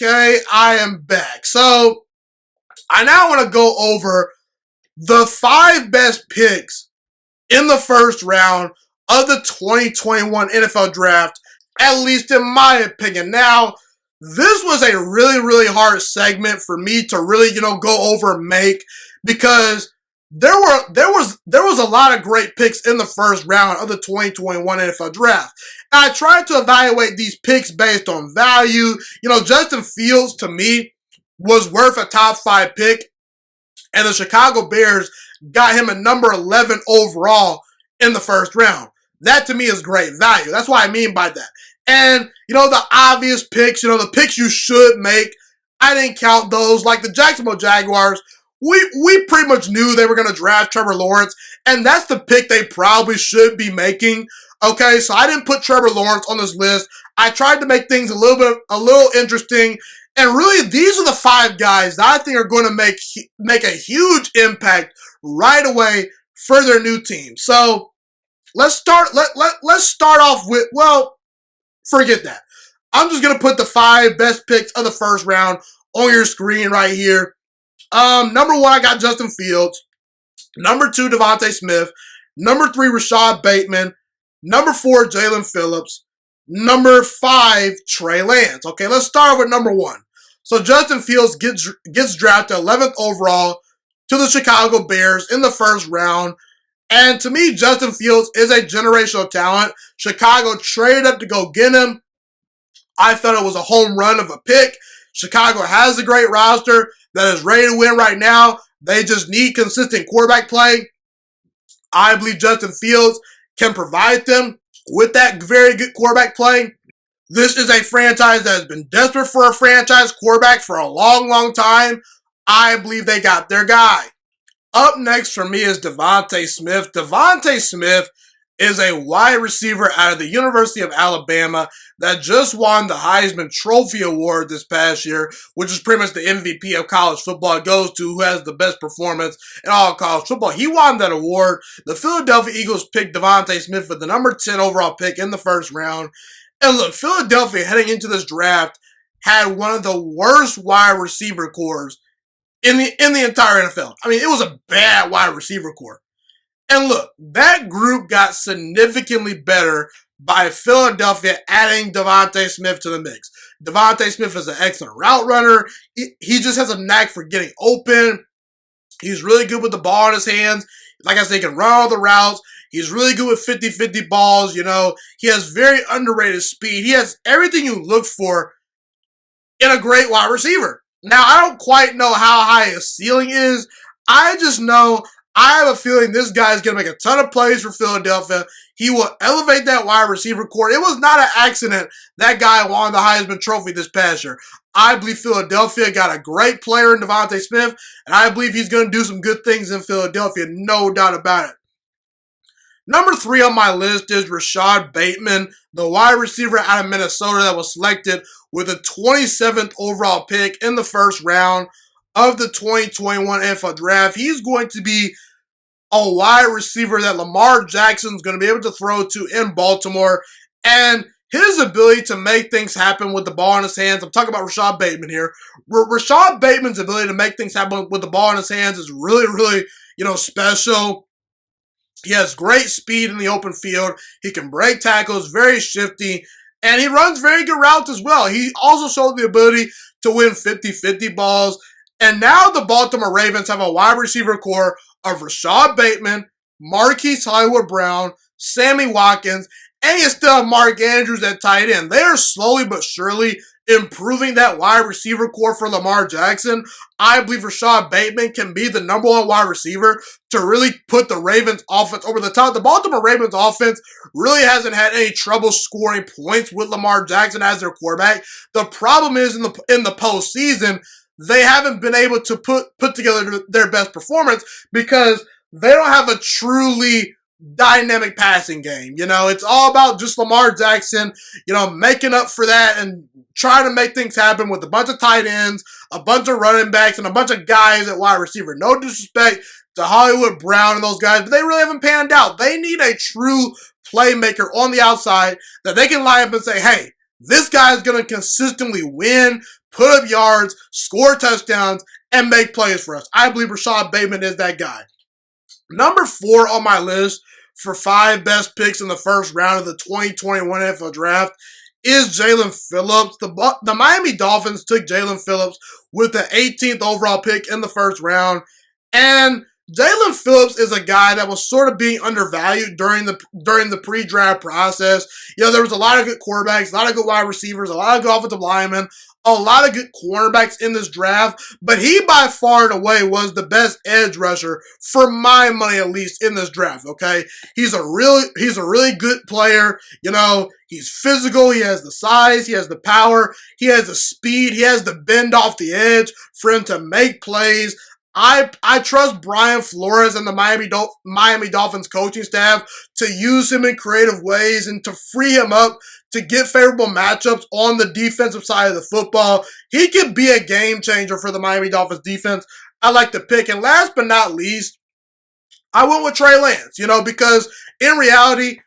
Okay, I am back. So, I now want to go over the 5 best picks in the first round of the 2021 NFL Draft, at least in my opinion. Now, this was a really, really hard segment for me to really, go over and make because there was a lot of great picks in the first round of the 2021 NFL Draft. And I tried to evaluate these picks based on value. Justin Fields, to me, was worth a top 5 pick, and the Chicago Bears got him at number 11 overall in the first round. That, to me, is great value. That's what I mean by that. And, the obvious picks, the picks you should make, I didn't count those. Like the Jacksonville Jaguars, we pretty much knew they were going to draft Trevor Lawrence, and that's the pick they probably should be making. Okay, so I didn't put Trevor Lawrence on this list. I tried to make things a little interesting, and really these are the 5 guys that I think are going to make a huge impact right away for their new team. So let's start. Let's start off with, well, forget that. I'm just going to put the 5 best picks of the first round on your screen right here. Number 1, I got Justin Fields. Number 2, Devontae Smith. Number 3, Rashad Bateman. Number 4, Jalen Phillips. Number 5, Trey Lance. Okay, let's start with number 1. So Justin Fields gets drafted 11th overall to the Chicago Bears in the first round. And to me, Justin Fields is a generational talent. Chicago traded up to go get him. I thought it was a home run of a pick. Chicago has a great roster that is ready to win right now. They just need consistent quarterback play. I believe Justin Fields can provide them with that very good quarterback play. This is a franchise that has been desperate for a franchise quarterback for a long, long time. I believe they got their guy. Up next for me is Devontae Smith. Devontae Smith is a wide receiver out of the University of Alabama that just won the Heisman Trophy Award this past year, which is pretty much the MVP of college football. It goes to who has the best performance in all of college football. He won that award. The Philadelphia Eagles picked Devontae Smith with the number 10 overall pick in the first round. And look, Philadelphia heading into this draft had one of the worst wide receiver cores in the entire NFL. I mean, it was a bad wide receiver core. And look, that group got significantly better by Philadelphia adding Devontae Smith to the mix. Devontae Smith is an excellent route runner. He just has a knack for getting open. He's really good with the ball in his hands. Like I said, he can run all the routes. He's really good with 50-50 balls, He has very underrated speed. He has everything you look for in a great wide receiver. Now, I don't quite know how high his ceiling is. I just know I have a feeling this guy is going to make a ton of plays for Philadelphia. He will elevate that wide receiver core. It was not an accident that guy won the Heisman Trophy this past year. I believe Philadelphia got a great player in Devontae Smith, and I believe he's going to do some good things in Philadelphia, no doubt about it. Number 3 on my list is Rashad Bateman, the wide receiver out of Minnesota that was selected with a 27th overall pick in the first round of the 2021 NFL Draft. He's going to be a wide receiver that Lamar Jackson's going to be able to throw to in Baltimore. And his ability to make things happen with the ball in his hands, I'm talking about Rashad Bateman here. Rashad Bateman's ability to make things happen with the ball in his hands is really, really, special. He has great speed in the open field. He can break tackles, very shifty, and he runs very good routes as well. He also showed the ability to win 50-50 balls. And now the Baltimore Ravens have a wide receiver core of Rashad Bateman, Marquise Hollywood-Brown, Sammy Watkins, and you still have Mark Andrews at tight end. They are slowly but surely improving that wide receiver core for Lamar Jackson. I believe Rashad Bateman can be the number 1 wide receiver to really put the Ravens offense over the top. The Baltimore Ravens offense really hasn't had any trouble scoring points with Lamar Jackson as their quarterback. The problem is in the postseason, they haven't been able to put together their best performance because they don't have a truly dynamic passing game. It's all about just Lamar Jackson, making up for that and trying to make things happen with a bunch of tight ends, a bunch of running backs, and a bunch of guys at wide receiver. No disrespect to Hollywood Brown and those guys, but they really haven't panned out. They need a true playmaker on the outside that they can line up and say, hey, This guy is going to consistently win, put up yards, score touchdowns, and make plays for us. I believe Rashad Bateman is that guy. Number 4 on my list for 5 best picks in the first round of the 2021 NFL Draft is Jalen Phillips. The Miami Dolphins took Jalen Phillips with the 18th overall pick in the first round. And Jalen Phillips is a guy that was sort of being undervalued during the pre-draft process. You know, there was a lot of good quarterbacks, a lot of good wide receivers, a lot of good offensive linemen, a lot of good cornerbacks in this draft, but he by far and away was the best edge rusher, for my money at least, in this draft, okay? He's a really good player. You know, he's physical, he has the size, he has the power, he has the speed, he has the bend off the edge for him to make plays. I trust Brian Flores and the Miami Dolphins coaching staff to use him in creative ways and to free him up to get favorable matchups on the defensive side of the football. He could be a game changer for the Miami Dolphins defense. I like the pick. And last but not least, I went with Trey Lance, you know, because in reality,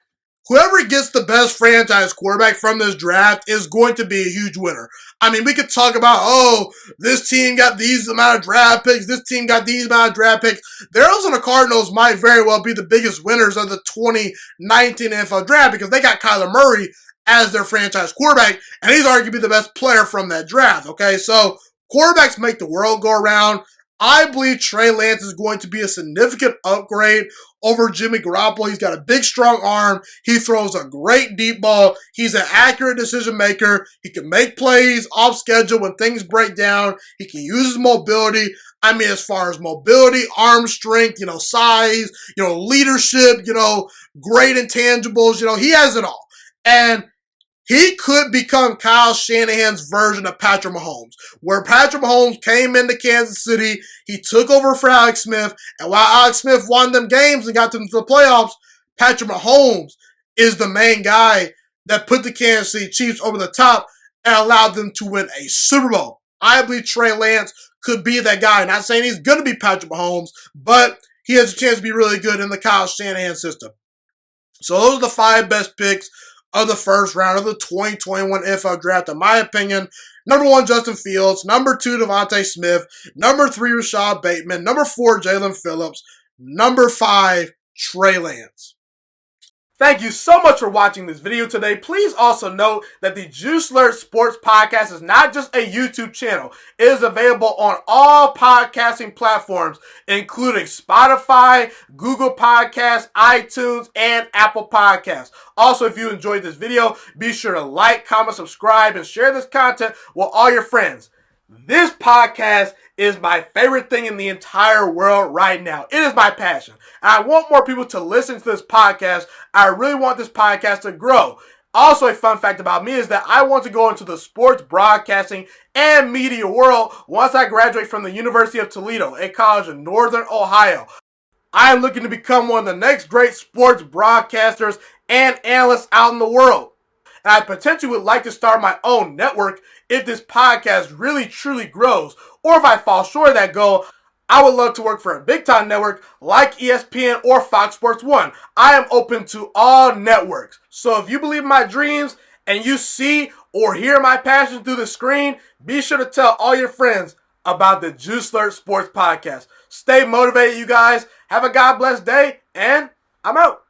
whoever gets the best franchise quarterback from this draft is going to be a huge winner. I mean, we could talk about, oh, this team got these amount of draft picks, this team got these amount of draft picks. The Arizona Cardinals might very well be the biggest winners of the 2019 NFL draft because they got Kyler Murray as their franchise quarterback, and he's arguably the best player from that draft, okay? So quarterbacks make the world go around. I believe Trey Lance is going to be a significant upgrade over Jimmy Garoppolo. He's got a big, strong arm. He throws a great deep ball. He's an accurate decision maker. He can make plays off schedule when things break down. He can use his mobility. I mean, as far as mobility, arm strength, you know, size, you know, leadership, you know, great intangibles, you know, he has it all. And he could become Kyle Shanahan's version of Patrick Mahomes, where Patrick Mahomes came into Kansas City, he took over for Alex Smith, and while Alex Smith won them games and got them to the playoffs, Patrick Mahomes is the main guy that put the Kansas City Chiefs over the top and allowed them to win a Super Bowl. I believe Trey Lance could be that guy. Not saying he's going to be Patrick Mahomes, but he has a chance to be really good in the Kyle Shanahan system. So those are the 5 best picks of the first round of the 2021 NFL Draft, in my opinion. Number 1, Justin Fields. Number 2, Devontae Smith. Number 3, Rashad Bateman. Number 4, Jalen Phillips. Number 5, Trey Lance. Thank you so much for watching this video today. Please also note that the Juiciest Sports Podcast is not just a YouTube channel. It is available on all podcasting platforms, including Spotify, Google Podcasts, iTunes, and Apple Podcasts. Also, if you enjoyed this video, be sure to like, comment, subscribe, and share this content with all your friends. This podcast is my favorite thing in the entire world right now. It is my passion. And I want more people to listen to this podcast. I really want this podcast to grow. Also, a fun fact about me is that I want to go into the sports broadcasting and media world once I graduate from the University of Toledo, a college in Northern Ohio. I am looking to become one of the next great sports broadcasters and analysts out in the world. And I potentially would like to start my own network if this podcast really truly grows. Or if I fall short of that goal, I would love to work for a big time network like ESPN or Fox Sports 1. I am open to all networks. So if you believe in my dreams and you see or hear my passion through the screen, be sure to tell all your friends about the Juiciest Sports Podcast. Stay motivated, you guys. Have a God bless day, and I'm out.